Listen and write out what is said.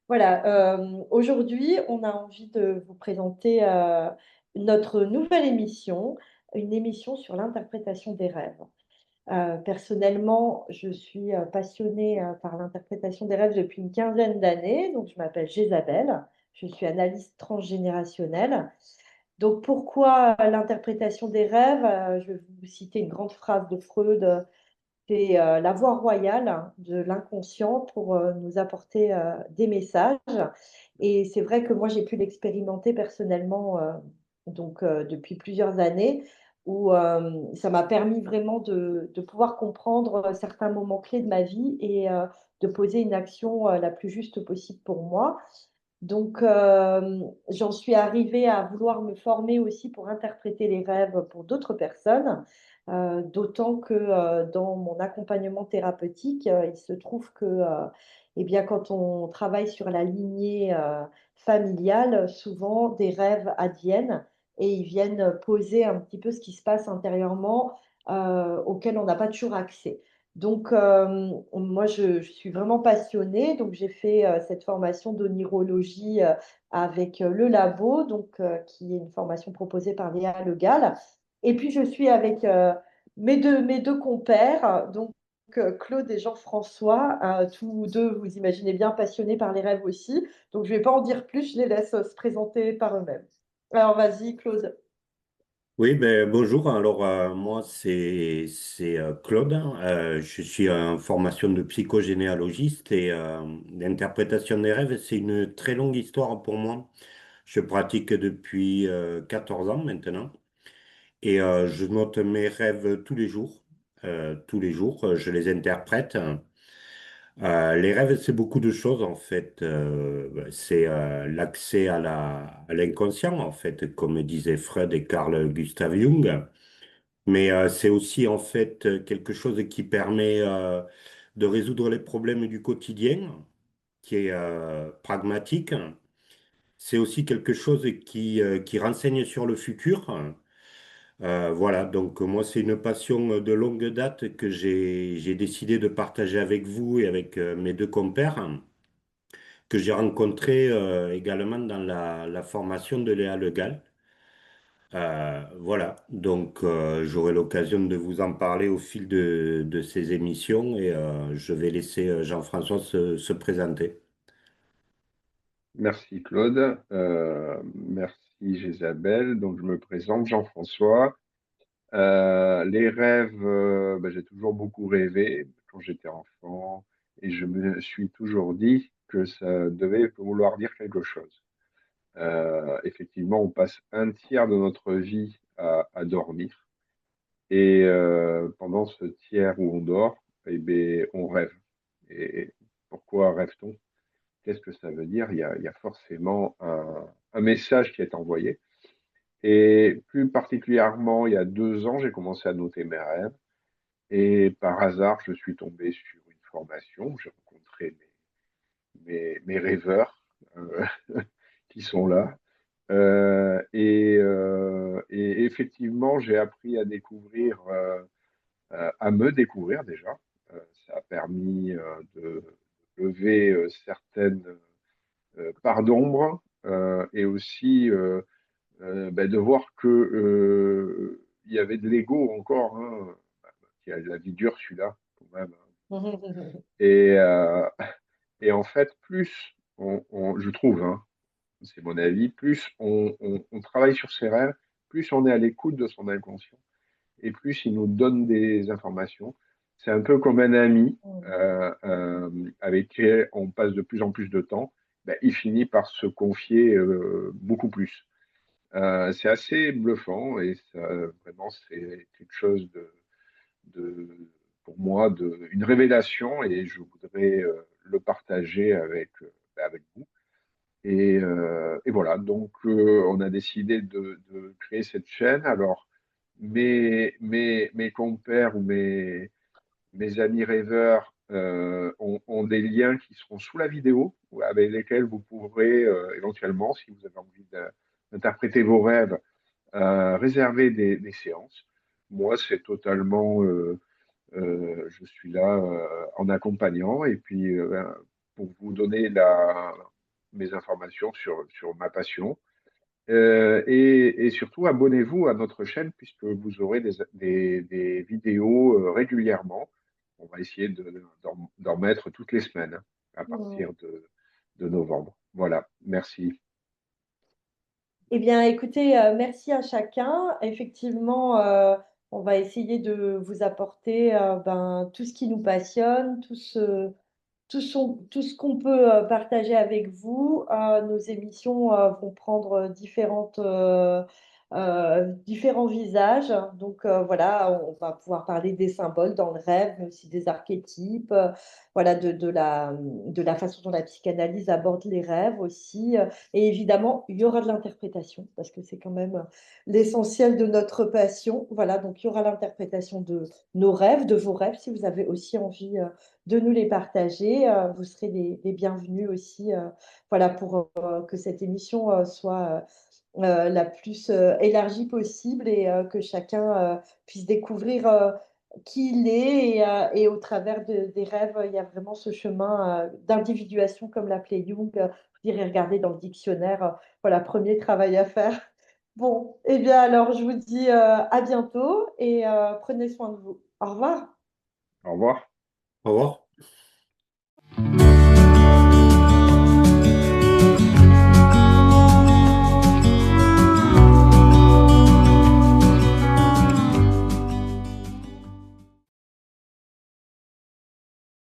Voilà, aujourd'hui, on a envie de vous présenter notre nouvelle émission, une émission sur l'interprétation des rêves. Personnellement, je suis passionnée par l'interprétation des rêves depuis une quinzaine d'années. Donc, je m'appelle Jésabelle, je suis analyste transgénérationnelle. Donc, pourquoi l'interprétation des rêves? Je vais vous citer une grande phrase de Freud. C'est la voie royale de l'inconscient pour nous apporter des messages. Et c'est vrai que moi, j'ai pu l'expérimenter personnellement depuis plusieurs années, où ça m'a permis vraiment de pouvoir comprendre certains moments clés de ma vie et de poser une action la plus juste possible pour moi. Donc, j'en suis arrivée à vouloir me former aussi pour interpréter les rêves pour d'autres personnes, d'autant que dans mon accompagnement thérapeutique, il se trouve que eh bien, quand on travaille sur la lignée familiale, souvent des rêves adviennent et ils viennent poser un petit peu ce qui se passe intérieurement auquel on n'a pas toujours accès. Donc, moi, je suis vraiment passionnée. Donc, j'ai fait cette formation d'onirologie avec le labo, qui est une formation proposée par Léa Le Gall. Et puis, je suis avec mes deux compères, Claude et Jean-François, tous deux, vous imaginez bien, passionnés par les rêves aussi. Donc, je ne vais pas en dire plus, je les laisse se présenter par eux-mêmes. Alors, vas-y, Claude. Oui, ben, bonjour. Alors, moi, c'est Claude. Je suis en formation de psychogénéalogiste et l'interprétation des rêves, c'est une très longue histoire pour moi. Je pratique depuis 14 ans maintenant et je note mes rêves tous les jours. Tous les jours, je les interprète. Les rêves, c'est beaucoup de choses en fait. C'est l'accès à l'inconscient en fait, comme disaient Freud et Carl Gustav Jung. Mais c'est aussi en fait quelque chose qui permet de résoudre les problèmes du quotidien, qui est pragmatique. C'est aussi quelque chose qui renseigne sur le futur. Voilà, donc moi c'est une passion de longue date que j'ai décidé de partager avec vous et avec mes deux compères, que j'ai rencontrés également dans la formation de Léa Le Gall. Voilà, donc j'aurai l'occasion de vous en parler au fil de ces émissions et je vais laisser Jean-François se présenter. Merci Claude, merci Isabelle. Donc je me présente Jean-François. Les rêves, j'ai toujours beaucoup rêvé quand j'étais enfant et je me suis toujours dit que ça devait vouloir dire quelque chose. Effectivement, on passe un tiers de notre vie à dormir et pendant ce tiers où on dort, eh bien, on rêve. Et pourquoi rêve-t-on? Qu'est-ce que ça veut dire? Il y a forcément un message qui est envoyé. Et plus particulièrement, il y a 2 ans, j'ai commencé à noter mes rêves. Et par hasard, je suis tombé sur une formation. J'ai rencontré mes rêveurs euh, qui sont là. Et effectivement, j'ai appris à découvrir, à me découvrir déjà. Ça a permis de lever certaines part d'ombre et aussi de voir que il y avait de l'ego encore, hein, qui a de la vie dure celui-là quand même. Et, euh, et en fait, plus je trouve, hein, c'est mon avis, plus on travaille sur ses rêves, plus on est à l'écoute de son inconscient et plus il nous donne des informations. C'est un peu comme un ami avec qui on passe de plus en plus de temps. Ben, il finit par se confier beaucoup plus. C'est assez bluffant et ça, vraiment c'est quelque chose de pour moi une révélation et je voudrais le partager avec vous. Et voilà, donc on a décidé de créer cette chaîne. Alors, mes compères ou mes amis rêveurs ont des liens qui seront sous la vidéo, avec lesquels vous pourrez éventuellement, si vous avez envie d'interpréter vos rêves, réserver des séances. Moi, c'est totalement, je suis là en accompagnant et puis pour vous donner mes informations sur ma passion. Et surtout, abonnez-vous à notre chaîne puisque vous aurez des vidéos régulièrement. On va essayer d'en mettre toutes les semaines hein, à Mm. partir de novembre. Voilà, merci. Eh bien, écoutez, merci à chacun. Effectivement, on va essayer de vous apporter tout ce qui nous passionne, tout ce qu'on peut partager avec vous. Nos émissions vont prendre différents visages. Donc voilà, on va pouvoir parler des symboles dans le rêve, mais aussi des archétypes, voilà, de la façon dont la psychanalyse aborde les rêves aussi. Et évidemment, il y aura de l'interprétation, parce que c'est quand même l'essentiel de notre passion. Voilà, donc il y aura l'interprétation de nos rêves, de vos rêves, si vous avez aussi envie de nous les partager. Vous serez les bienvenus aussi, voilà, pour que cette émission soit la plus élargie possible et que chacun puisse découvrir qui il est et au travers des rêves, il y a vraiment ce chemin d'individuation, comme l'appelait Jung. Vous irez regarder dans le dictionnaire. Voilà, premier travail à faire. Bon, eh bien alors je vous dis à bientôt et prenez soin de vous. Au revoir. Au revoir. Au revoir.